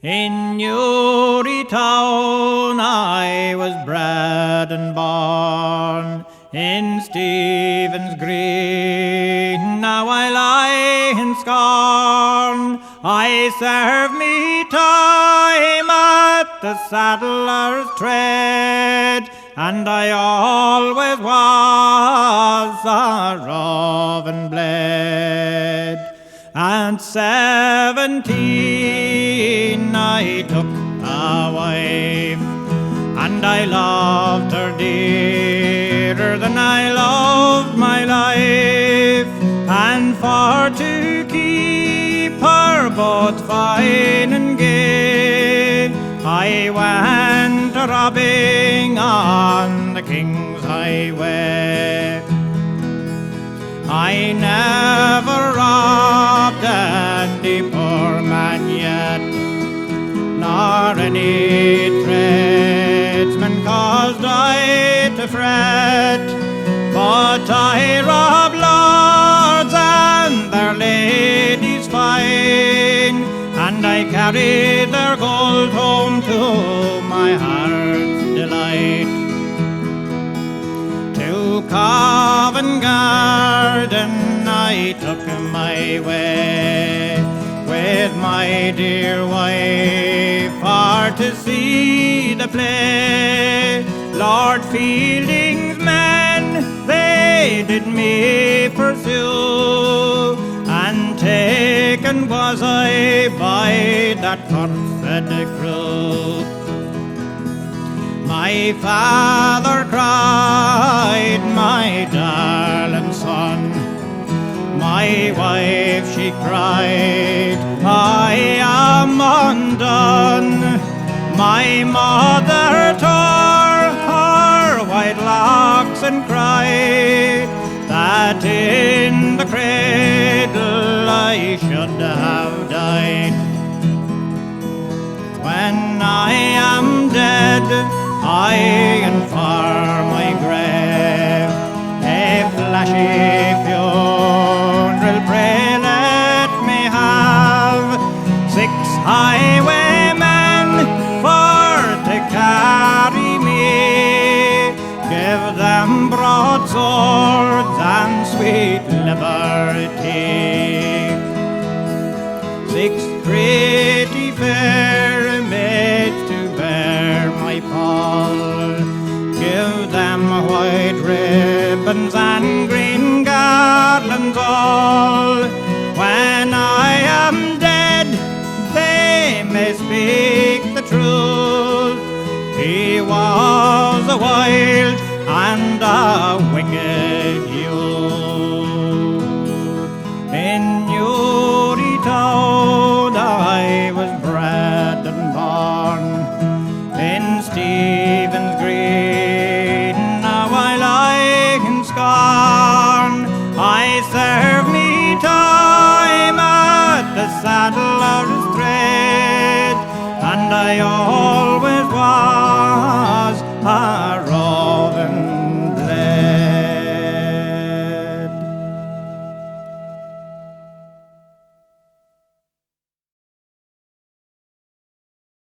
In Newry town I was bred and born, in Stephen's Green now I lie in scorn. I serve me time at the saddler's trade, and I always was a roving blade. At 17 I took a wife, and I loved her dearer than I loved my life. And for to keep her both fine and gay, I went robbing on the King's Highway. I never robbed any poor man yet, nor any tradesman caused I to fret. But I robbed lords and their ladies fine, and I carried their gold home to my heart's delight. To Covent Garden I took my way, with my dear wife for to see the play. Lord Fielding's men, they did me pursue, and taken was I by that cursed crew. My father cried, my darling son. My wife, she cried, I am undone. My mother tore her white locks and cried that in the cradle I should have died. When I am dead, I inform my grave a flashy funeral, pray let me have 6 highwaymen for to carry me, give them broadswords and sweet liberty. 6 pretty fair maids to bear my pall, give them white ribbons and green garlands all. When I am dead, they may speak the truth. He was a wild and a wicked youth. In Newry town